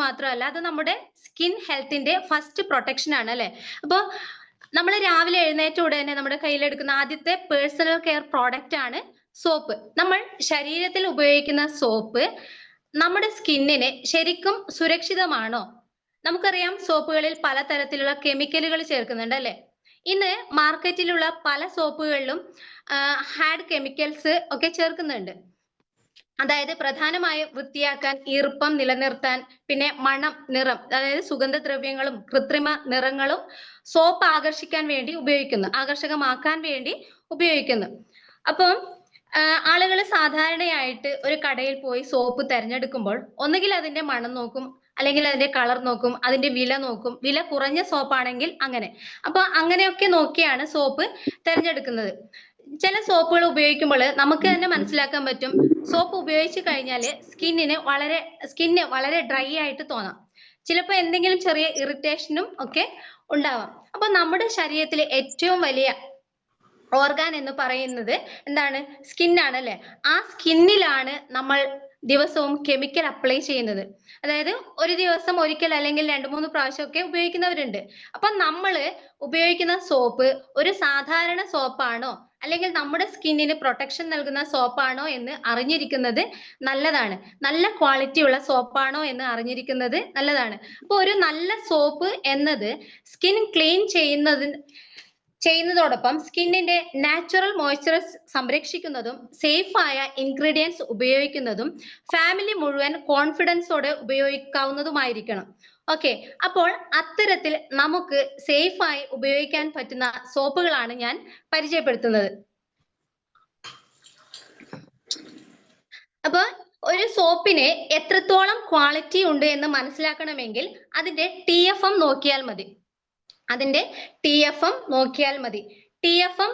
മാത്രമല്ല, അത് നമ്മുടെ സ്കിൻ ഹെൽത്തിന്റെ ഫസ്റ്റ് പ്രൊട്ടക്ഷൻ ആണ് അല്ലെ. അപ്പോൾ നമ്മൾ രാവിലെ എഴുന്നേറ്റ ഉടനെ നമ്മുടെ കയ്യിലെടുക്കുന്ന ആദ്യത്തെ പേഴ്സണൽ കെയർ പ്രോഡക്റ്റ് ആണ് സോപ്പ്. നമ്മൾ ശരീരത്തിൽ ഉപയോഗിക്കുന്ന സോപ്പ് നമ്മുടെ സ്കിന്നിന് ശരിക്കും സുരക്ഷിതമാണോ? നമുക്കറിയാം സോപ്പുകളിൽ പലതരത്തിലുള്ള കെമിക്കലുകൾ ചേർക്കുന്നുണ്ട് അല്ലെ. ഇന്ന് മാർക്കറ്റിലുള്ള പല സോപ്പുകളിലും ഹാഡ് കെമിക്കൽസ് ഒക്കെ ചേർക്കുന്നുണ്ട്. അതായത് പ്രധാനമായും വൃത്തിയാക്കാൻ, ഈർപ്പം നിലനിർത്താൻ, പിന്നെ മണം, നിറം, അതായത് സുഗന്ധദ്രവ്യങ്ങളും കൃത്രിമ നിറങ്ങളും സോപ്പ് ആകർഷകമാക്കാൻ വേണ്ടി ഉപയോഗിക്കുന്നു. അപ്പം ആളുകൾ സാധാരണയായിട്ട് ഒരു കടയിൽ പോയി സോപ്പ് തിരഞ്ഞെടുക്കുമ്പോൾ ഒന്നുകിൽ അതിന്റെ മണം നോക്കും, അല്ലെങ്കിൽ അതിന്റെ കളർ നോക്കും, അതിന്റെ വില നോക്കും. വില കുറഞ്ഞ സോപ്പാണെങ്കിൽ അങ്ങനെ. അപ്പൊ അങ്ങനെയൊക്കെ നോക്കിയാണ് സോപ്പ് തിരഞ്ഞെടുക്കുന്നത്. ചില സോപ്പുകൾ ഉപയോഗിക്കുമ്പോൾ നമുക്ക് തന്നെ മനസ്സിലാക്കാൻ പറ്റും, സോപ്പ് ഉപയോഗിച്ച് കഴിഞ്ഞാല് സ്കിന്ന് വളരെ ഡ്രൈ ആയിട്ട് തോന്നാം. ചിലപ്പോൾ എന്തെങ്കിലും ചെറിയ ഇറിറ്റേഷനും ഒക്കെ ഉണ്ടാവാം. അപ്പൊ നമ്മുടെ ശരീരത്തിലെ ഏറ്റവും വലിയ ഓർഗാൻ എന്ന് പറയുന്നത് എന്താണ്? സ്കിന്നാണ് അല്ലെ. ആ സ്കിന്നിലാണ് നമ്മൾ ദിവസവും കെമിക്കൽ അപ്ലൈ ചെയ്യുന്നത്. അതായത് ഒരു ദിവസം ഒരിക്കൽ അല്ലെങ്കിൽ 2-3 പ്രാവശ്യമൊക്കെ ഉപയോഗിക്കുന്നവരുണ്ട്. അപ്പൊ നമ്മള് ഉപയോഗിക്കുന്ന സോപ്പ് ഒരു സാധാരണ സോപ്പാണോ അല്ലെങ്കിൽ നമ്മുടെ സ്കിന്നിന് പ്രൊട്ടക്ഷൻ നൽകുന്ന സോപ്പാണോ എന്ന് അറിഞ്ഞിരിക്കുന്നത് നല്ലതാണ്. നല്ല ക്വാളിറ്റി ഉള്ള സോപ്പാണോ എന്ന് അറിഞ്ഞിരിക്കുന്നത് നല്ലതാണ്. അപ്പൊ ഒരു നല്ല സോപ്പ് എന്നത് സ്കിൻ ക്ലീൻ ചെയ്യുന്നതോടൊപ്പം സ്കിന്നിന്റെ നാച്ചുറൽ മോയ്സ്ചർ സംരക്ഷിക്കുന്നതും സേഫ് ആയ ഇൻഗ്രീഡിയൻസ് ഉപയോഗിക്കുന്നതും ഫാമിലി മുഴുവൻ കോൺഫിഡൻസോടെ ഉപയോഗിക്കാവുന്നതുമായിരിക്കണം. ഓക്കെ, അപ്പോൾ അത്തരത്തിൽ നമുക്ക് സേഫ് ആയി ഉപയോഗിക്കാൻ പറ്റുന്ന സോപ്പുകളാണ് ഞാൻ പരിചയപ്പെടുത്തുന്നത്. അപ്പൊ ഒരു സോപ്പിന് എത്രത്തോളം ക്വാളിറ്റി ഉണ്ട് എന്ന് മനസ്സിലാക്കണമെങ്കിൽ അതിന്റെ TFM നോക്കിയാൽ മതി. TFM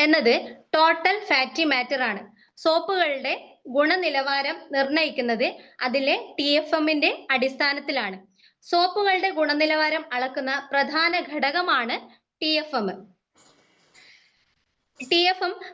എന്നത് ടോട്ടൽ ഫാറ്റി മാറ്റർ ആണ്. സോപ്പുകളുടെ ഗുണനിലവാരം നിർണ്ണയിക്കുന്നത് അതിലെ TFMന്റെ അടിസ്ഥാനത്തിലാണ്. സോപ്പുകളുടെ ഗുണനിലവാരം അളക്കുന്ന പ്രധാന ഘടകമാണ് TFM.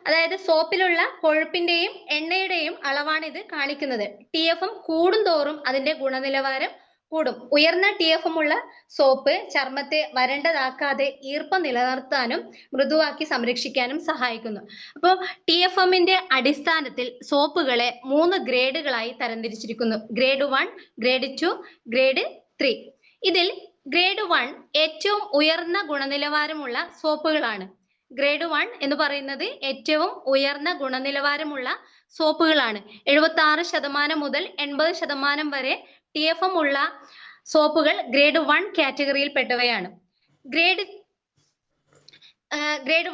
അതായത് സോപ്പിലുള്ള കൊഴുപ്പിന്റെയും എണ്ണയുടെയും അളവാണ് ഇത് കാണിക്കുന്നത്. TFM കൂടുന്തോറും അതിന്റെ ഗുണനിലവാരം കൂടും. ഉയർന്ന TFM ഉള്ള സോപ്പ് ചർമ്മത്തെ വരണ്ടതാക്കാതെ ഈർപ്പം നിലനിർത്താനും മൃദുവാക്കി സംരക്ഷിക്കാനും സഹായിക്കുന്നു. അപ്പോൾ TFMന്റെ അടിസ്ഥാനത്തിൽ സോപ്പുകളെ 3 ഗ്രേഡുകളായി തരംതിരിച്ചിരിക്കുന്നു. Grade 1, grade 2, grade 3. ഇതിൽ ഗ്രേഡ് 1 ഏറ്റവും ഉയർന്ന ഗുണനിലവാരമുള്ള സോപ്പുകളാണ്. ഗ്രേഡ് 1 എന്ന് പറയുന്നത് ഏറ്റവും ഉയർന്ന ഗുണനിലവാരമുള്ള സോപ്പുകളാണ്. 76% മുതൽ 80% വരെ TFM ഉള്ള സോപ്പുകൾ ഗ്രേഡ് 1 കാറ്റഗറിയിൽ പെട്ടവയാണ്. ഗ്രേഡ്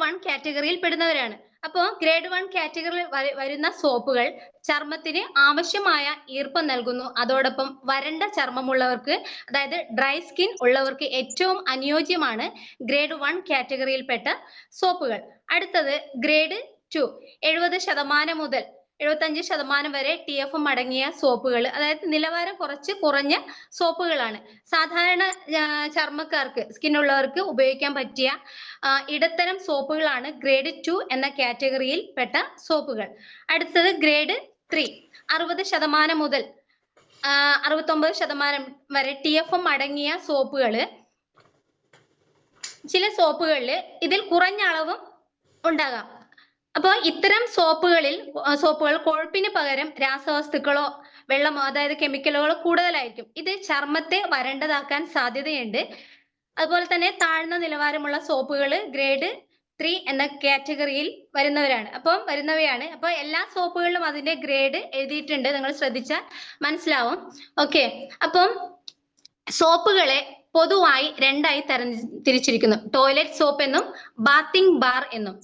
1 കാറ്റഗറിയിൽ പെടുന്നവരാണ്. അപ്പോൾ ഗ്രേഡ് 1 കാറ്റഗറിയിൽ വരുന്ന സോപ്പുകൾ ചർമ്മത്തിന് ആവശ്യമായ ഈർപ്പം നൽകുന്നു. അതോടൊപ്പം വരണ്ട ചർമ്മമുള്ളവർക്ക്, അതായത് ഡ്രൈ സ്കിൻ ഉള്ളവർക്ക് ഏറ്റവും അനുയോജ്യമാണ് ഗ്രേഡ് 1 കാറ്റഗറിയിൽപ്പെട്ട സോപ്പുകൾ. അടുത്തത് ഗ്രേഡ് 2, 70% മുതൽ 75% വരെ TFM അടങ്ങിയ സോപ്പുകൾ, അതായത് നിലവാരം കുറച്ച് കുറഞ്ഞ സോപ്പുകളാണ്. സാധാരണ ചർമ്മക്കാർക്ക്, സ്കിന്നുള്ളവർക്ക് ഉപയോഗിക്കാൻ പറ്റിയ ഇടത്തരം സോപ്പുകളാണ് ഗ്രേഡ് 2 എന്ന കാറ്റഗറിയിൽ പെട്ട സോപ്പുകൾ. അടുത്തത് ഗ്രേഡ് 3, 60% മുതൽ 69% വരെ TFM അടങ്ങിയ സോപ്പുകൾ. ചില സോപ്പുകളിൽ ഇതിൽ കുറഞ്ഞ അളവും ഉണ്ടാകാം. അപ്പോൾ ഇത്തരം സോപ്പുകൾ കൊഴുപ്പിന് പകരം രാസവസ്തുക്കളോ വെള്ളമോ, അതായത് കെമിക്കലുകളോ കൂടുതലായിരിക്കും. ഇത് ചർമ്മത്തെ വരണ്ടതാക്കാൻ സാധ്യതയുണ്ട്. അതുപോലെ തന്നെ താഴ്ന്ന നിലവാരമുള്ള സോപ്പുകൾ ഗ്രേഡ് 3 എന്ന കാറ്റഗറിയിൽ വരുന്നവയാണ്. അപ്പൊ എല്ലാ സോപ്പുകളിലും അതിന്റെ ഗ്രേഡ് എഴുതിയിട്ടുണ്ട്, നിങ്ങൾ ശ്രദ്ധിച്ചാൽ മനസ്സിലാവും. ഓക്കെ, അപ്പം സോപ്പുകളെ പൊതുവായി 2ആയി തിരിച്ചിരിക്കുന്നു. ടോയ്ലറ്റ് സോപ്പ് എന്നും ബാത്തിങ് ബാർ എന്നും.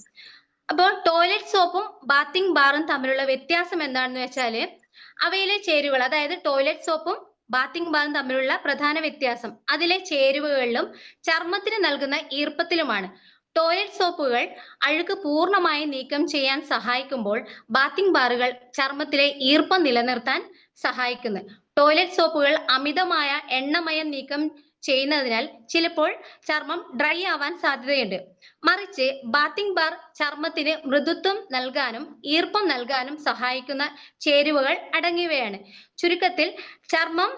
അപ്പോൾ ടോയ്ലറ്റ് സോപ്പും ബാത്തിങ് ബാറും തമ്മിലുള്ള വ്യത്യാസം എന്താണെന്ന് വെച്ചാല് അവയിലെ ചേരുവകൾ, അതായത് ടോയ്ലറ്റ് സോപ്പും ബാത്തിങ് ബാറും തമ്മിലുള്ള പ്രധാന വ്യത്യാസം അതിലെ ചേരുവകളിലും ചർമ്മത്തിന് നൽകുന്ന ഈർപ്പത്തിലുമാണ്. ടോയ്ലറ്റ് സോപ്പുകൾ അഴുക്ക് പൂർണ്ണമായി നീക്കം ചെയ്യാൻ സഹായിക്കുമ്പോൾ ബാത്തിങ് ബാറുകൾ ചർമ്മത്തിലെ ഈർപ്പം നിലനിർത്താൻ സഹായിക്കുന്നു. ടോയ്ലറ്റ് സോപ്പുകൾ അമിതമായ എണ്ണമയം നീക്കം ചെയ്യുന്നതിനാൽ ചിലപ്പോൾ ചർമ്മം ഡ്രൈ ആവാൻ സാധ്യതയുണ്ട്. മറിച്ച് ബാത്തിങ് ബാർ ചർമ്മത്തിന് മൃദുത്വം നൽകാനും ഈർപ്പം നൽകാനും സഹായിക്കുന്ന ചേരുവകൾ അടങ്ങിയവയാണ്. ചുരുക്കത്തിൽ ചർമ്മം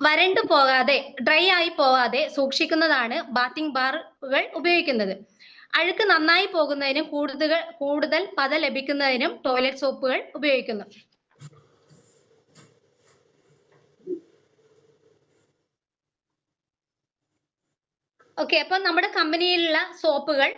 വരണ്ടു പോകാതെ ഡ്രൈ ആയി പോകാതെ സൂക്ഷിക്കുന്നതാണ് ബാത്തിങ് ബാറുകൾ ഉപയോഗിക്കുന്നത്. അഴുക്ക് നന്നായി പോകുന്നതിനും കൂടുതൽ പത ലഭിക്കുന്നതിനും ടോയ്ലറ്റ് സോപ്പുകൾ ഉപയോഗിക്കുന്നു. ഓക്കെ, അപ്പൊ നമ്മുടെ കമ്പനിയിലുള്ള സോപ്പുകൾ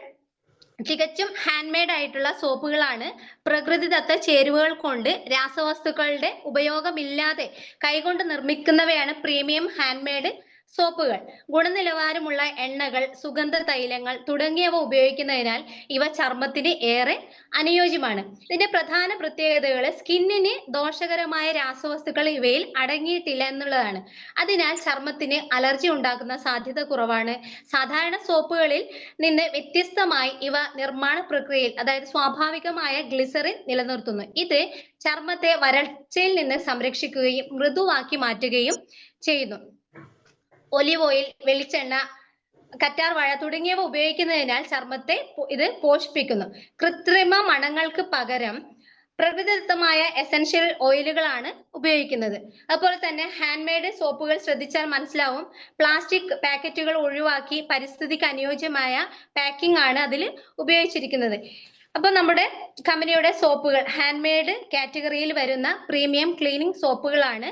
തികച്ചും ഹാൻഡ് മെയ്ഡ് ആയിട്ടുള്ള സോപ്പുകളാണ്. പ്രകൃതിദത്ത ചേരുവകൾ കൊണ്ട് രാസവസ്തുക്കളുടെ ഉപയോഗമില്ലാതെ കൈകൊണ്ട് നിർമ്മിക്കുന്നവയാണ് പ്രീമിയം ഹാൻഡ് മെയ്ഡ് സോപ്പുകൾ. ഗുണനിലവാരമുള്ള എണ്ണകൾ, സുഗന്ധ തൈലങ്ങൾ തുടങ്ങിയവ ഉപയോഗിക്കുന്നതിനാൽ ഇവ ചർമ്മത്തിന് ഏറെ അനുയോജ്യമാണ്. ഇതിന്റെ പ്രധാന പ്രത്യേകതകൾ സ്കിന്നിന് ദോഷകരമായ രാസവസ്തുക്കൾ ഇവയിൽ അടങ്ങിയിട്ടില്ല എന്നുള്ളതാണ്. അതിനാൽ ചർമ്മത്തിന് അലർജി ഉണ്ടാക്കുന്ന സാധ്യത കുറവാണ്. സാധാരണ സോപ്പുകളിൽ നിന്ന് വ്യത്യസ്തമായി ഇവ നിർമ്മാണ പ്രക്രിയയിൽ, അതായത് സ്വാഭാവികമായ ഗ്ലിസറിൻ നിലനിർത്തുന്നു. ഇത് ചർമ്മത്തെ വരൾച്ചയിൽ നിന്ന് സംരക്ഷിക്കുകയും മൃദുവാക്കി മാറ്റുകയും ചെയ്യുന്നു. ഒലിവ് ഓയിൽ, വെളിച്ചെണ്ണ, കറ്റാർ വാഴ തുടങ്ങിയവ ഉപയോഗിക്കുന്നതിനാൽ ചർമ്മത്തെ ഇത് പോഷിപ്പിക്കുന്നു. കൃത്രിമ മണങ്ങൾക്ക് പകരം പ്രകൃതിദത്തമായ എസൻഷ്യൽ ഓയിലുകളാണ് ഉപയോഗിക്കുന്നത്. അതുപോലെ തന്നെ ഹാൻഡ് മെയ്ഡ് സോപ്പുകൾ ശ്രദ്ധിച്ചാൽ മനസ്സിലാവും. പ്ലാസ്റ്റിക് പാക്കറ്റുകൾ ഒഴിവാക്കി പരിസ്ഥിതിക്ക് അനുയോജ്യമായ പാക്കിംഗ് ആണ് അതിൽ ഉപയോഗിച്ചിരിക്കുന്നത്. അപ്പൊ നമ്മുടെ കമ്പനിയുടെ സോപ്പുകൾ ഹാൻഡ് മെയ്ഡ് കാറ്റഗറിയിൽ വരുന്ന പ്രീമിയം ക്ലീനിങ് സോപ്പുകളാണ്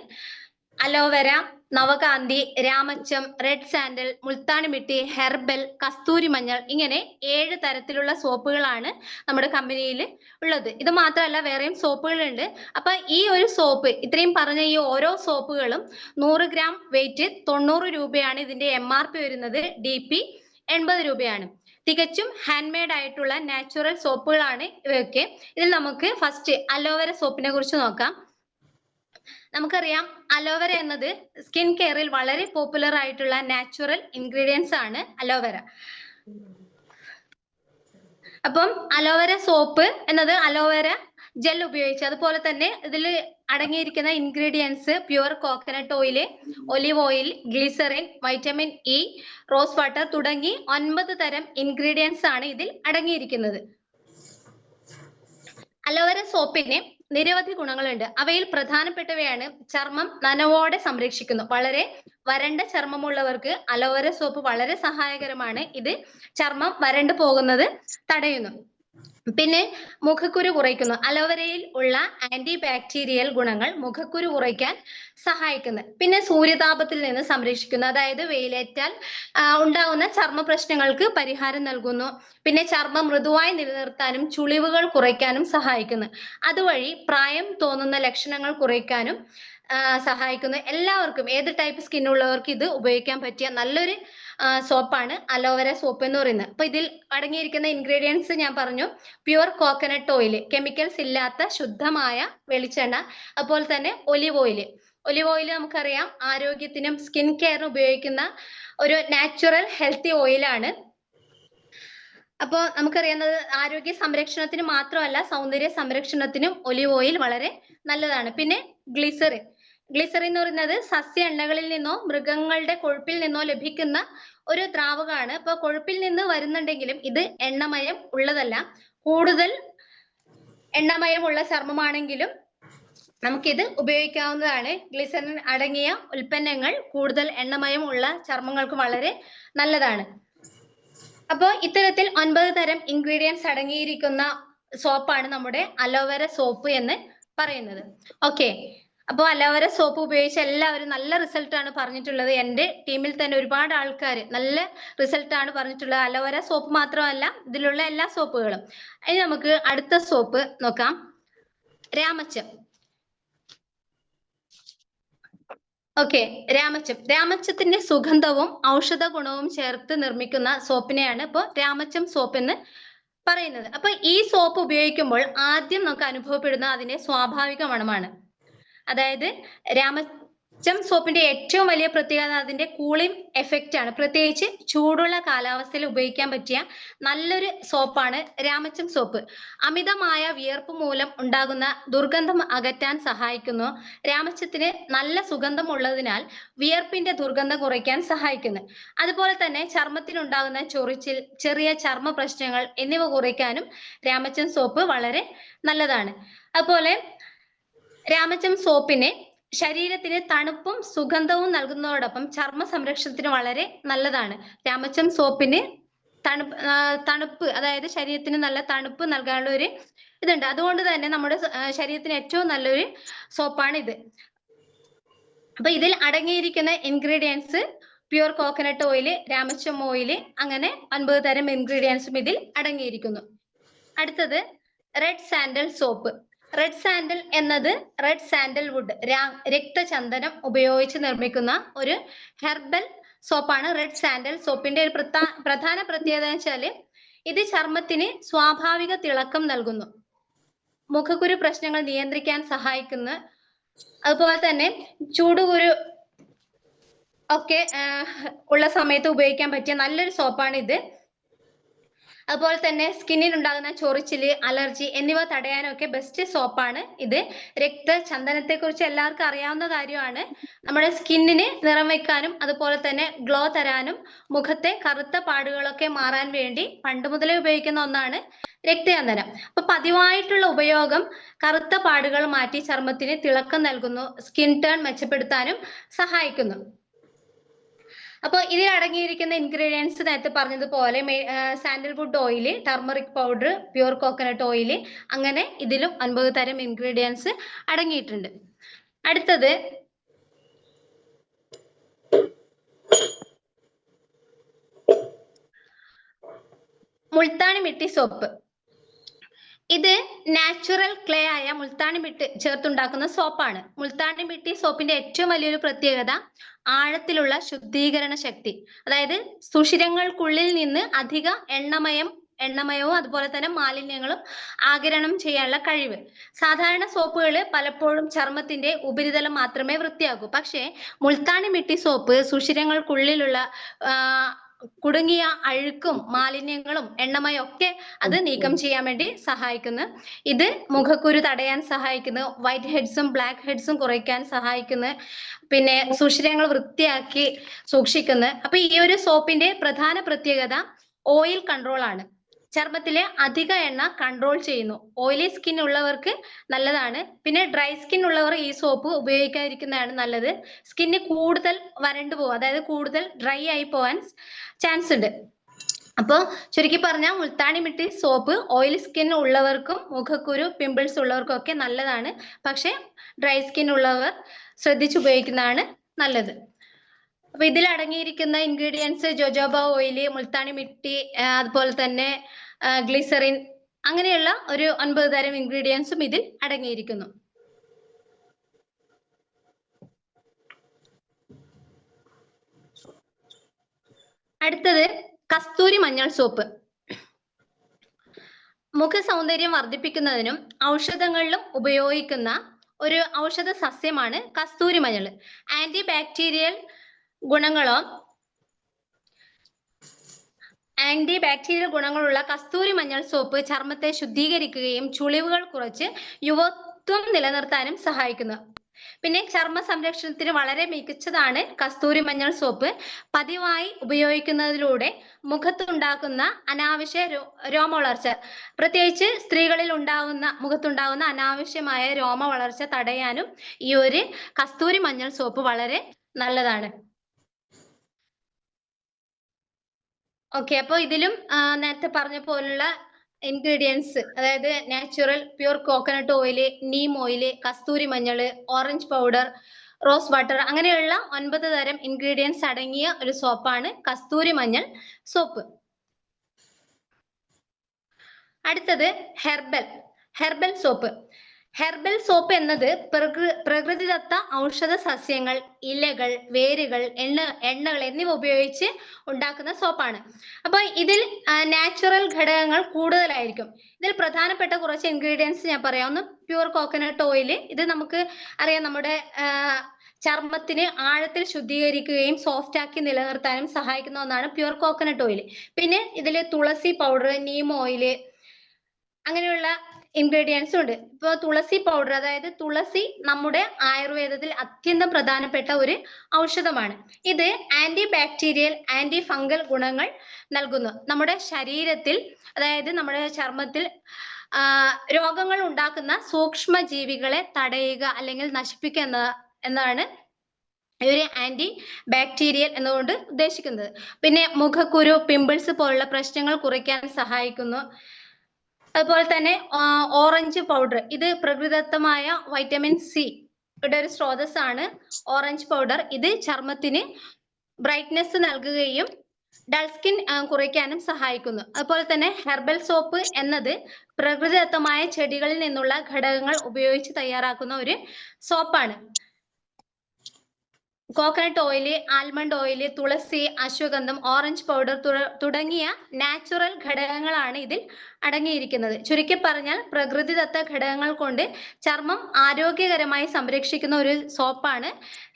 അലോവേര, നവകാന്തി, രാമച്ചം, red sandal, multani mitti, herbal, കസ്തൂരി മഞ്ഞൾ, ഇങ്ങനെ 7 തരത്തിലുള്ള സോപ്പുകളാണ് നമ്മുടെ കമ്പനിയിൽ ഉള്ളത്. ഇത് മാത്രമല്ല വേറെയും സോപ്പുകളുണ്ട്. അപ്പൊ ഈ ഒരു സോപ്പ്, ഇത്രയും പറഞ്ഞ ഈ ഓരോ സോപ്പുകളും 100 ഗ്രാം വെയിറ്റ് 90 രൂപയാണ് ഇതിന്റെ MRP വരുന്നത്. DP 80 രൂപയാണ്. തികച്ചും ഹാൻഡ് മെയ്ഡ് ആയിട്ടുള്ള നാച്ചുറൽ സോപ്പുകളാണ് ഇവയൊക്കെ. ഇതിൽ നമുക്ക് ഫസ്റ്റ് അലോവേര സോപ്പിനെ കുറിച്ച് നോക്കാം. നമുക്കറിയാം, അലോവേര എന്നത് സ്കിൻ കെയറിൽ വളരെ പോപ്പുലർ ആയിട്ടുള്ള നാച്ചുറൽ ഇൻഗ്രീഡിയൻസ് ആണ് അലോവേര. അപ്പം അലോവേര സോപ്പ് എന്നത് അലോവേര ജെൽ ഉപയോഗിച്ച്, അതുപോലെ തന്നെ ഇതിൽ അടങ്ങിയിരിക്കുന്ന ingredients pure coconut oil, olive oil, glycerine, vitamin E, rose water തുടങ്ങി 9 തരം ഇൻഗ്രീഡിയൻസ് ആണ് ഇതിൽ അടങ്ങിയിരിക്കുന്നത്. അലോവേര സോപ്പിന് നിരവധി ഗുണങ്ങളുണ്ട്. അവയിൽ പ്രധാനപ്പെട്ടവയാണ് ചർമ്മം നനവോടെ സംരക്ഷിക്കുന്നു. വളരെ വരണ്ട ചർമ്മമുള്ളവർക്ക് അലോവേര സോപ്പ് വളരെ സഹായകരമാണ്. ഇത് ചർമ്മം വരണ്ടു പോകുന്നത് തടയുന്നു. പിന്നെ മുഖക്കുരു കുറയ്ക്കുന്നു. അലോവേരയിൽ ഉള്ള ആന്റി ബാക്ടീരിയൽ ഗുണങ്ങൾ മുഖക്കുരു കുറയ്ക്കാൻ സഹായിക്കുന്നു. പിന്നെ സൂര്യതാപത്തിൽ നിന്ന് സംരക്ഷിക്കുന്നു. അതായത് വെയിലേറ്റാൽ ഉണ്ടാകുന്ന ചർമ്മ പ്രശ്നങ്ങൾക്ക് പരിഹാരം നൽകുന്നു. പിന്നെ ചർമ്മം മൃദുവായി നിലനിർത്താനും ചുളിവുകൾ കുറയ്ക്കാനും സഹായിക്കുന്നു. അതുവഴി പ്രായം തോന്നുന്ന ലക്ഷണങ്ങൾ കുറയ്ക്കാനും സഹായിക്കുന്നു. എല്ലാവർക്കും, ഏത് ടൈപ്പ് സ്കിൻ ഉള്ളവർക്ക് ഇത് ഉപയോഗിക്കാൻ പറ്റിയ നല്ലൊരു സോപ്പാണ് അലോവേര സോപ്പ് എന്ന് പറയുന്നത്. അപ്പൊ ഇതിൽ അടങ്ങിയിരിക്കുന്ന ഇൻഗ്രീഡിയൻസ് ഞാൻ പറഞ്ഞു. പ്യുവർ കോക്കനട്ട് ഓയിൽ, കെമിക്കൽസ് ഇല്ലാത്ത ശുദ്ധമായ വെളിച്ചെണ്ണ, അതുപോലെ തന്നെ ഒലിവ് ഓയിൽ. ഒലിവ് ഓയിൽ നമുക്കറിയാം ആരോഗ്യത്തിനും സ്കിൻ കെയറിനും ഉപയോഗിക്കുന്ന ഒരു നാച്ചുറൽ ഹെൽത്തി ഓയിലാണ്. അപ്പോൾ നമുക്കറിയാവുന്നത് ആരോഗ്യ സംരക്ഷണത്തിന് മാത്രമല്ല സൗന്ദര്യ സംരക്ഷണത്തിനും ഒലിവ് ഓയിൽ വളരെ നല്ലതാണ്. പിന്നെ ഗ്ലിസറിൻ. ഗ്ലിസറിൻ എന്ന് പറയുന്നത് സസ്യ എണ്ണകളിൽ നിന്നോ മൃഗങ്ങളുടെ കൊഴുപ്പിൽ നിന്നോ ലഭിക്കുന്ന ഒരു ദ്രാവകമാണ്. അപ്പൊ കൊഴുപ്പിൽ നിന്ന് വരുന്നുണ്ടെങ്കിലും ഇത് എണ്ണമയം ഉള്ളതല്ല. കൂടുതൽ എണ്ണമയമുള്ള ചർമ്മമാണെങ്കിലും നമുക്കിത് ഉപയോഗിക്കാവുന്നതാണ്. ഗ്ലിസറിൻ അടങ്ങിയ ഉൽപ്പന്നങ്ങൾ കൂടുതൽ എണ്ണമയം ഉള്ള ചർമ്മങ്ങൾക്ക് വളരെ നല്ലതാണ്. അപ്പോൾ ഇത്തരത്തിൽ 9 തരം ഇൻഗ്രീഡിയൻസ് അടങ്ങിയിരിക്കുന്ന സോപ്പാണ് നമ്മുടെ അലോവേര സോപ്പ് എന്ന് പറയുന്നത്. ഓക്കെ, അപ്പോൾ അലോവേര സോപ്പ് ഉപയോഗിച്ച് എല്ലാവരും നല്ല റിസൾട്ട് ആണ് പറഞ്ഞിട്ടുള്ളത്. എൻ്റെ ടീമിൽ തന്നെ ഒരുപാട് ആൾക്കാർ നല്ല റിസൾട്ട് ആണ് പറഞ്ഞിട്ടുള്ളത്. അലോവേര സോപ്പ് മാത്രമല്ല, ഇതിലുള്ള എല്ലാ സോപ്പുകളും. ഇനി നമുക്ക് അടുത്ത സോപ്പ് നോക്കാം. രാമച്ചം. ഓക്കെ, രാമച്ചത്തിന്റെ സുഗന്ധവും ഔഷധ ഗുണവും ചേർത്ത് നിർമ്മിക്കുന്ന സോപ്പിനെയാണ് ഇപ്പോൾ രാമച്ചം സോപ്പ് എന്ന് പറയുന്നത്. അപ്പൊ ഈ സോപ്പ് ഉപയോഗിക്കുമ്പോൾ ആദ്യം നമുക്ക് അനുഭവപ്പെടുന്ന അതിന്റെ സ്വാഭാവിക മണമാണ്. അതായത് രാമച്ചം സോപ്പിന്റെ ഏറ്റവും വലിയ പ്രത്യേകത അതിന്റെ കൂളിംഗ് എഫക്റ്റ് ആണ്. പ്രത്യേകിച്ച് ചൂടുള്ള കാലാവസ്ഥയിൽ ഉപയോഗിക്കാൻ പറ്റിയ നല്ലൊരു സോപ്പാണ് രാമച്ചം സോപ്പ്. അമിതമായ വിയർപ്പ് മൂലം ഉണ്ടാകുന്ന ദുർഗന്ധം അകറ്റാൻ സഹായിക്കുന്നു. രാമച്ചത്തിന് നല്ല സുഗന്ധം ഉള്ളതിനാൽ വിയർപ്പിന്റെ ദുർഗന്ധം കുറയ്ക്കാൻ സഹായിക്കുന്നു. അതുപോലെ തന്നെ ചർമ്മത്തിനുണ്ടാകുന്ന ചൊറിച്ചിൽ, ചെറിയ ചർമ്മ പ്രശ്നങ്ങൾ എന്നിവ കുറയ്ക്കാനും രാമച്ചം സോപ്പ് വളരെ നല്ലതാണ്. അതുപോലെ രാമച്ചം സോപ്പിന് ശരീരത്തിന് തണുപ്പും സുഗന്ധവും നൽകുന്നതോടൊപ്പം ചർമ്മ സംരക്ഷണത്തിന് വളരെ നല്ലതാണ്. രാമച്ചം സോപ്പിന് തണുപ്പ്, അതായത് ശരീരത്തിന് നല്ല തണുപ്പ് നൽകാനുള്ള ഒരു ഇതുണ്ട്. അതുകൊണ്ട് തന്നെ നമ്മുടെ ശരീരത്തിന് ഏറ്റവും നല്ലൊരു സോപ്പാണ് ഇത്. അപ്പൊ ഇതിൽ അടങ്ങിയിരിക്കുന്ന ഇൻഗ്രീഡിയൻസ് പ്യൂർ കോക്കനട്ട് ഓയിൽ, രാമച്ചം ഓയിൽ, അങ്ങനെ 9 തരം ഇൻഗ്രീഡിയൻസും ഇതിൽ അടങ്ങിയിരിക്കുന്നു. അടുത്തത് red sandal soap. Red sandal എന്നത് റെഡ് സാൻഡൽവുഡ്, രക്തചന്ദനം ഉപയോഗിച്ച് നിർമ്മിക്കുന്ന ഒരു ഹെർബൽ സോപ്പാണ് റെഡ് സാൻഡൽ സോപ്പിന്റെ ഒരു പ്രധാന പ്രത്യേകത വെച്ചാല് ഇത് ചർമ്മത്തിന് സ്വാഭാവിക തിളക്കം നൽകുന്നു, മുഖക്കുരു പ്രശ്നങ്ങൾ നിയന്ത്രിക്കാൻ സഹായിക്കുന്ന, അതുപോലെ തന്നെ ചൂടുകുരു ഒക്കെ ഉള്ള സമയത്ത് ഉപയോഗിക്കാൻ പറ്റിയ നല്ലൊരു സോപ്പാണ് ഇത്. അതുപോലെ തന്നെ സ്കിന്നിൽ ഉണ്ടാകുന്ന ചൊറിച്ചില്, അലർജി എന്നിവ തടയാനൊക്കെ ബെസ്റ്റ് സോപ്പാണ് ഇത്. രക്തചന്ദനത്തെ കുറിച്ച് എല്ലാവർക്കും അറിയാവുന്ന കാര്യമാണ്. നമ്മുടെ സ്കിന്നിന് നിറം വെക്കാനും അതുപോലെ തന്നെ ഗ്ലോ തരാനും മുഖത്തെ കറുത്ത പാടുകളൊക്കെ മാറാൻ വേണ്ടി പണ്ട് മുതലേ ഉപയോഗിക്കുന്ന ഒന്നാണ് രക്തചന്ദനം. അപ്പൊ പതിവായിട്ടുള്ള ഉപയോഗം കറുത്ത പാടുകൾ മാറ്റി ചർമ്മത്തിന് തിളക്കം നൽകുന്നു, സ്കിൻ ടേൺ മെച്ചപ്പെടുത്താനും സഹായിക്കുന്നു. അപ്പോൾ ഇതിൽ അടങ്ങിയിരിക്കുന്ന ഇൻഗ്രീഡിയൻസ് നേരത്തെ പറഞ്ഞതുപോലെ sandalwood oil, turmeric powder, pure coconut oil, അങ്ങനെ ഇതിലും 9 തരം ഇൻഗ്രീഡിയൻസ് അടങ്ങിയിട്ടുണ്ട്. അടുത്തത് മുൾത്താണി മിട്ടി സോപ്പ്. ഇത് നാച്ചുറൽ ക്ലേ ആയ മുൾത്താണി മിട്ടി ചേർത്തുണ്ടാക്കുന്ന സോപ്പാണ്. മുൾത്താണി മിട്ടി സോപ്പിന്റെ ഏറ്റവും വലിയൊരു പ്രത്യേകത ആഴത്തിലുള്ള ശുദ്ധീകരണ ശക്തി, അതായത് സുഷിരങ്ങൾക്കുള്ളിൽ നിന്ന് അധിക എണ്ണമയവും അതുപോലെ തന്നെ മാലിന്യങ്ങളും ആഗിരണം ചെയ്യാനുള്ള കഴിവ്. സാധാരണ സോപ്പുകൾ പലപ്പോഴും ചർമ്മത്തിന്റെ ഉപരിതലം മാത്രമേ വൃത്തിയാക്കൂ. പക്ഷേ മുൾത്താണി മിട്ടി സോപ്പ് സുഷിരങ്ങൾക്കുള്ളിലുള്ള കുടുങ്ങിയ അഴുക്കും മാലിന്യങ്ങളും എണ്ണമയം ഒക്കെ അത് നീക്കം ചെയ്യാൻ വേണ്ടി സഹായിക്കുന്നു. ഇത് മുഖക്കുരു തടയാൻ സഹായിക്കുന്നു, വൈറ്റ് ഹെഡ്സും ബ്ലാക്ക് ഹെഡ്സും കുറയ്ക്കാൻ സഹായിക്കുന്നു, പിന്നെ സുഷിരങ്ങൾ വൃത്തിയാക്കി സൂക്ഷിക്കുന്നു. അപ്പൊ ഈ ഒരു സോപ്പിന്റെ പ്രധാന പ്രത്യേകത ഓയിൽ കൺട്രോൾ ആണ്. ചർമ്മത്തിലെ അധിക എണ്ണ കൺട്രോൾ ചെയ്യുന്നു. ഓയിലി സ്കിൻ ഉള്ളവർക്ക് നല്ലതാണ്. പിന്നെ ഡ്രൈ സ്കിൻ ഉള്ളവർ ഈ സോപ്പ് ഉപയോഗിക്കാതിരിക്കുന്നതാണ് നല്ലത്. സ്കിന്ന് കൂടുതൽ വരണ്ടു പോകും, അതായത് കൂടുതൽ ഡ്രൈ ആയി പോകാൻ ചാൻസ് ഉണ്ട്. അപ്പൊ ചുരുക്കി പറഞ്ഞാൽ Multani mitti soap oil skin ഉള്ളവർക്കും മുഖക്കുരു പിമ്പിൾസ് ഉള്ളവർക്കും ഒക്കെ നല്ലതാണ്. പക്ഷെ ഡ്രൈ സ്കിൻ ഉള്ളവർ ശ്രദ്ധിച്ചുപയോഗിക്കുന്നതാണ് നല്ലത്. അപ്പൊ ഇതിൽ അടങ്ങിയിരിക്കുന്ന ingredients jojoba oil, Multani mitti, അതുപോലെ തന്നെ ഗ്ലിസറിൻ, അങ്ങനെയുള്ള ഒരു 9 തരം ഇൻഗ്രീഡിയൻസും ഇതിൽ അടങ്ങിയിരിക്കുന്നു. അടുത്തത് കസ്തൂരി മഞ്ഞൾ സോപ്പ്. മുഖ സൗന്ദര്യം വർദ്ധിപ്പിക്കുന്നതിനും ഔഷധങ്ങളിലും ഉപയോഗിക്കുന്ന ഒരു ഔഷധ സസ്യമാണ് കസ്തൂരി മഞ്ഞൾ. ആന്റി ബാക്ടീരിയൽ ഗുണങ്ങളുള്ള കസ്തൂരി മഞ്ഞൾ സോപ്പ് ചർമ്മത്തെ ശുദ്ധീകരിക്കുകയും ചുളിവുകൾ കുറച്ച് യുവത്വം നിലനിർത്താനും സഹായിക്കുന്നു. പിന്നെ ചർമ്മ സംരക്ഷണത്തിന് വളരെ മികച്ചതാണ് കസ്തൂരി മഞ്ഞൾ സോപ്പ്. പതിവായി ഉപയോഗിക്കുന്നതിലൂടെ മുഖത്തുണ്ടാക്കുന്ന അനാവശ്യ രോമ വളർച്ച, പ്രത്യേകിച്ച് സ്ത്രീകളിൽ മുഖത്തുണ്ടാകുന്ന അനാവശ്യമായ രോമ വളർച്ച തടയാനും ഈ ഒരു കസ്തൂരി മഞ്ഞൾ സോപ്പ് വളരെ നല്ലതാണ്. ഓക്കെ, അപ്പൊ ഇതിലും നേരത്തെ പറഞ്ഞ പോലുള്ള ഇൻഗ്രീഡിയൻസ്, അതായത് natural pure coconut oil, neem oil, കസ്തൂരി മഞ്ഞൾ, ഓറഞ്ച് പൗഡർ, റോസ് വാട്ടർ, അങ്ങനെയുള്ള 9 തരം ഇൻഗ്രീഡിയൻസ് അടങ്ങിയ ഒരു സോപ്പാണ് കസ്തൂരി മഞ്ഞൾ സോപ്പ്. അടുത്തത് ഹെർബൽ സോപ്പ്. ഹെർബൽ സോപ്പ് എന്നത് പ്രകൃതിദത്ത ഔഷധ സസ്യങ്ങൾ, ഇലകൾ, വേരുകൾ, എണ്ണകൾ എന്നിവ ഉപയോഗിച്ച് ഉണ്ടാക്കുന്ന സോപ്പാണ്. അപ്പൊ ഇതിൽ നാച്ചുറൽ ഘടകങ്ങൾ കൂടുതലായിരിക്കും. ഇതിൽ പ്രധാനപ്പെട്ട കുറച്ച് ഇൻഗ്രീഡിയൻസ് ഞാൻ പറയാം. ഒന്ന് പ്യൂർ കോക്കനട്ട് ഓയിൽ. ഇത് നമുക്ക് അറിയാം, നമ്മുടെ ചർമ്മത്തിന് ആഴത്തിൽ ശുദ്ധീകരിക്കുകയും സോഫ്റ്റ് ആക്കി നിലനിർത്താനും സഹായിക്കുന്ന ഒന്നാണ് പ്യൂർ കോക്കനട്ട് ഓയിൽ. പിന്നെ ഇതിൽ തുളസി പൗഡർ, നീം ഓയിൽ, അങ്ങനെയുള്ള ഇൻഗ്രീഡിയൻസും ഉണ്ട്. ഇപ്പൊ തുളസി പൗഡർ, അതായത് തുളസി നമ്മുടെ ആയുർവേദത്തിൽ അത്യന്തം പ്രധാനപ്പെട്ട ഒരു ഔഷധമാണ്. ഇത് ആന്റി ബാക്ടീരിയൽ, ആന്റി ഫംഗൽ ഗുണങ്ങൾ നൽകുന്നു. നമ്മുടെ ശരീരത്തിൽ, അതായത് നമ്മുടെ ചർമ്മത്തിൽ രോഗങ്ങൾ ഉണ്ടാക്കുന്ന സൂക്ഷ്മ ജീവികളെ തടയുക അല്ലെങ്കിൽ നശിപ്പിക്കുക എന്നാണ് ഒരു ആന്റി ബാക്ടീരിയൽ എന്നുകൊണ്ട് ഉദ്ദേശിക്കുന്നത്. പിന്നെ മുഖക്കുരു, പിമ്പിൾസ് പോലുള്ള പ്രശ്നങ്ങൾ കുറയ്ക്കാൻ സഹായിക്കുന്നു. അതുപോലെ തന്നെ ഓറഞ്ച് പൗഡർ, ഇത് പ്രകൃതിദത്തമായ വൈറ്റമിൻ സി യുടെ ഒരു സ്രോതസ്സാണ് ഓറഞ്ച് പൗഡർ. ഇത് ചർമ്മത്തിന് ബ്രൈറ്റ്നെസ് നൽകുകയും ഡൾ സ്കിൻ കുറയ്ക്കാനും സഹായിക്കുന്നു. അതുപോലെ തന്നെ ഹെർബൽ സോപ്പ് എന്നത് പ്രകൃതിദത്തമായ ചെടികളിൽ നിന്നുള്ള ഘടകങ്ങൾ ഉപയോഗിച്ച് തയ്യാറാക്കുന്ന ഒരു സോപ്പാണ്. കോക്കനട്ട് ഓയില്, ആൽമണ്ട് ഓയില്, തുളസി, അശ്വഗന്ധം, ഓറഞ്ച് പൗഡർ തുടങ്ങിയ നാച്ചുറൽ ഘടകങ്ങളാണ് ഇതിൽ അടങ്ങിയിരിക്കുന്നത്. ചുരുക്കി പറഞ്ഞാൽ പ്രകൃതിദത്ത ഘടകങ്ങൾ കൊണ്ട് ചർമ്മം ആരോഗ്യകരമായി സംരക്ഷിക്കുന്ന ഒരു സോപ്പാണ്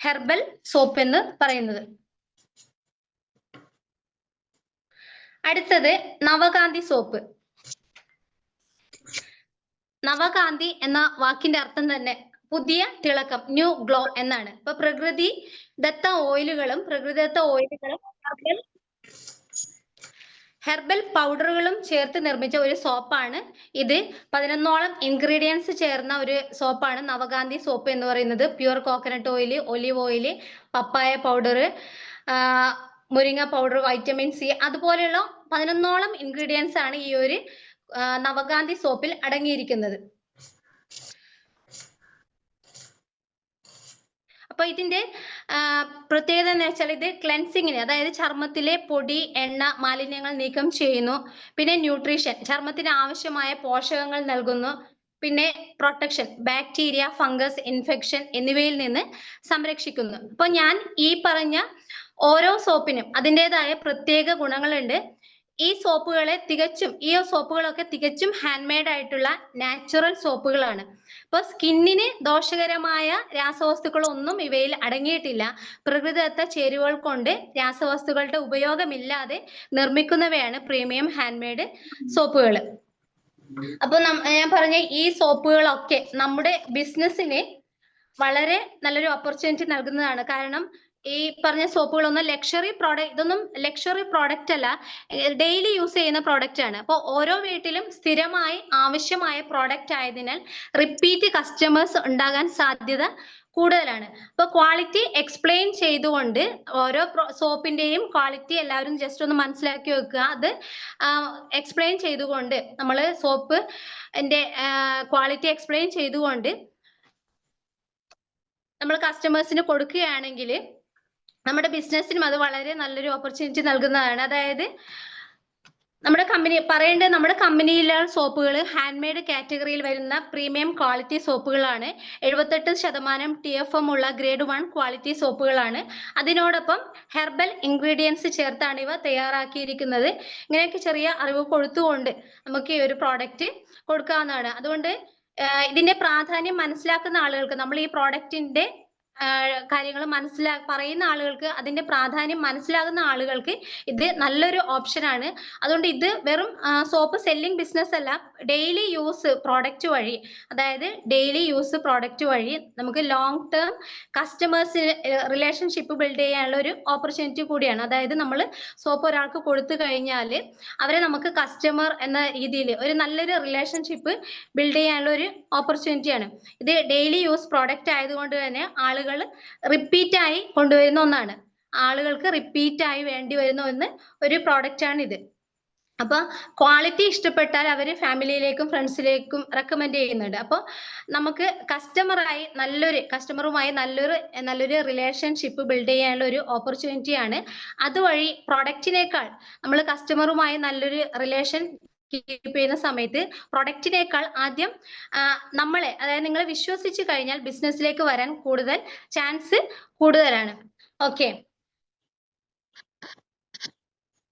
ഹെർബൽ സോപ്പ് എന്ന് പറയുന്നത്. അടുത്തത് നവകാന്തി സോപ്പ്. നവകാന്തി എന്ന വാക്കിന്റെ അർത്ഥം തന്നെ പുതിയ തിളക്കം, ന്യൂ ഗ്ലോ എന്നാണ്. ഇപ്പൊ പ്രകൃതിദത്ത ഓയിലുകളും ഹെർബൽ പൗഡറുകളും ചേർത്ത് നിർമ്മിച്ച ഒരു സോപ്പാണ് ഇത്. 11ഓളം ഇൻഗ്രീഡിയൻസ് ചേർന്ന ഒരു സോപ്പാണ് നവകാന്തി സോപ്പ് എന്ന് പറയുന്നത്. Pure coconut oil, olive oil, papaya powder, മുരിങ്ങ പൗഡർ, വൈറ്റമിൻ സി, അതുപോലെയുള്ള 11ഓളം ഇൻഗ്രീഡിയൻസ് ആണ് ഈ ഒരു നവകാന്തി സോപ്പിൽ അടങ്ങിയിരിക്കുന്നത്. അപ്പൊ ഇതിന്റെ പ്രത്യേകത എന്ന് വെച്ചാൽ ഇത് ക്ലെൻസിങ്ങിന്, അതായത് ചർമ്മത്തിലെ പൊടി, എണ്ണ, മാലിന്യങ്ങൾ നീക്കം ചെയ്യുന്നു. പിന്നെ ന്യൂട്രീഷൻ, ചർമ്മത്തിന് ആവശ്യമായ പോഷകങ്ങൾ നൽകുന്നു. പിന്നെ പ്രൊട്ടക്ഷൻ, ബാക്ടീരിയ, ഫംഗസ്, ഇൻഫെക്ഷൻ എന്നിവയിൽ നിന്ന് സംരക്ഷിക്കുന്നു. അപ്പൊ ഞാൻ ഈ പറഞ്ഞ ഓരോ സോപ്പിനും അതിൻ്റെതായ പ്രത്യേക ഗുണങ്ങളുണ്ട്. ഈ സോപ്പുകളൊക്കെ തികച്ചും ഹാൻഡ് മെയ്ഡ് ആയിട്ടുള്ള നാച്ചുറൽ സോപ്പുകളാണ്. അപ്പൊ സ്കിന്നിന് ദോഷകരമായ രാസവസ്തുക്കളൊന്നും ഇവയിൽ അടങ്ങിയിട്ടില്ല. പ്രകൃതിദത്ത ചേരുവകൾ കൊണ്ട് രാസവസ്തുക്കളുടെ ഉപയോഗമില്ലാതെ നിർമ്മിക്കുന്നവയാണ് പ്രീമിയം ഹാൻഡ് മെയ്ഡ് സോപ്പുകൾ. അപ്പൊ ഞാൻ പറഞ്ഞ ഈ സോപ്പുകളൊക്കെ നമ്മുടെ ബിസിനസ്സിന് വളരെ നല്ലൊരു ഓപ്പർച്യൂണിറ്റി നൽകുന്നതാണ്. കാരണം ഈ പറഞ്ഞ സോപ്പുകളൊന്നും ഇതൊന്നും ലക്ഷറി പ്രോഡക്റ്റ് അല്ല, ഡെയിലി യൂസ് ചെയ്യുന്ന പ്രോഡക്റ്റ് ആണ്. അപ്പോൾ ഓരോ വീട്ടിലും സ്ഥിരമായി ആവശ്യമായ പ്രോഡക്റ്റ് ആയതിനാൽ റിപ്പീറ്റ് കസ്റ്റമേഴ്സ് ഉണ്ടാകാൻ സാധ്യത കൂടുതലാണ്. അപ്പൊ ക്വാളിറ്റി എക്സ്പ്ലെയിൻ ചെയ്തുകൊണ്ട് ഓരോ സോപ്പിന്റെയും ക്വാളിറ്റി എല്ലാവരും ജസ്റ്റ് ഒന്ന് മനസ്സിലാക്കി വെക്കുക. അത് എക്സ്പ്ലെയിൻ ചെയ്തുകൊണ്ട് നമ്മൾ സോപ്പിന്റെ ക്വാളിറ്റി എക്സ്പ്ലെയിൻ ചെയ്തുകൊണ്ട് നമ്മൾ കസ്റ്റമേഴ്സിന് കൊടുക്കുകയാണെങ്കിൽ നമ്മുടെ ബിസിനസ്സിനും അത് വളരെ നല്ലൊരു ഓപ്പർച്യൂണിറ്റി നൽകുന്നതാണ്. അതായത് നമ്മുടെ കമ്പനിയിലെ സോപ്പുകൾ ഹാൻഡ് മെയ്ഡ് കാറ്റഗറിയിൽ വരുന്ന പ്രീമിയം ക്വാളിറ്റി സോപ്പുകളാണ്. 78% TFM ഉള്ള ഗ്രേഡ് 1 ക്വാളിറ്റി സോപ്പുകളാണ്. അതിനോടൊപ്പം ഹെർബൽ ഇൻഗ്രീഡിയൻസ് ചേർത്താണ് ഇവ തയ്യാറാക്കിയിരിക്കുന്നത്. ഇങ്ങനെയൊക്കെ ചെറിയ അറിവ് കൊടുത്തുകൊണ്ട് നമുക്ക് ഈ ഒരു പ്രോഡക്റ്റ് കൊടുക്കാവുന്നതാണ്. അതുകൊണ്ട് ഇതിന്റെ പ്രാധാന്യം മനസ്സിലാക്കുന്ന ആളുകൾക്ക്, നമ്മൾ ഈ പ്രോഡക്റ്റിന്റെ കാര്യങ്ങൾ പറയുന്ന ആളുകൾക്ക്, അതിന്റെ പ്രാധാന്യം മനസ്സിലാകുന്ന ആളുകൾക്ക് ഇത് നല്ലൊരു ഓപ്ഷനാണ്. അതുകൊണ്ട് ഇത് വെറും സോപ്പ് സെല്ലിംഗ് ബിസിനസ് അല്ല, ഡെയിലി യൂസ് പ്രോഡക്റ്റ് വഴി നമുക്ക് long term customers relationship build ചെയ്യാനുള്ള ഒരു ഓപ്പർച്യൂണിറ്റി കൂടിയാണ്. അതായത് നമ്മൾ സോപ്പ് ഒരാൾക്ക് കൊടുത്തു കഴിഞ്ഞാൽ അവരെ നമുക്ക് കസ്റ്റമർ എന്ന രീതിയിൽ ഒരു നല്ലൊരു റിലേഷൻഷിപ്പ് ബിൽഡ് ചെയ്യാനുള്ള ഒരു ഓപ്പർച്യൂണിറ്റിയാണ്. ഇത് ഡെയിലി യൂസ് പ്രോഡക്റ്റ് ആയതുകൊണ്ട് തന്നെ റിപ്പീറ്റ് ആയി കൊണ്ടുവരുന്ന ഒന്നാണ്. ആളുകൾക്ക് റിപ്പീറ്റ് ആയി വേണ്ടി വരുന്ന ഒരു പ്രോഡക്റ്റ് ആണ് ഇത്. അപ്പൊ ക്വാളിറ്റി ഇഷ്ടപ്പെട്ടാൽ അവർ ഫാമിലിയിലേക്കും ഫ്രണ്ട്സിലേക്കും റെക്കമെൻഡ് ചെയ്യുന്നുണ്ട്. അപ്പോൾ നമുക്ക് കസ്റ്റമറുമായി നല്ലൊരു റിലേഷൻഷിപ്പ് ബിൽഡ് ചെയ്യാനുള്ള ഒരു ഓപ്പർച്യൂണിറ്റിയാണ്. അതുവഴി പ്രൊഡക്റ്റിനേക്കാൾ നമ്മൾ കസ്റ്റമറുമായി നല്ലൊരു റിലേഷൻ കീപ്പ് ചെയ്യുന്ന സമയത്ത് പ്രൊഡക്റ്റിനേക്കാൾ ആദ്യം അതായത് നിങ്ങളെ വിശ്വസിച്ച് കഴിഞ്ഞാൽ ബിസിനസ്സിലേക്ക് വരാൻ കൂടുതൽ ചാൻസ് കൂടുതലാണ്. ഓക്കെ.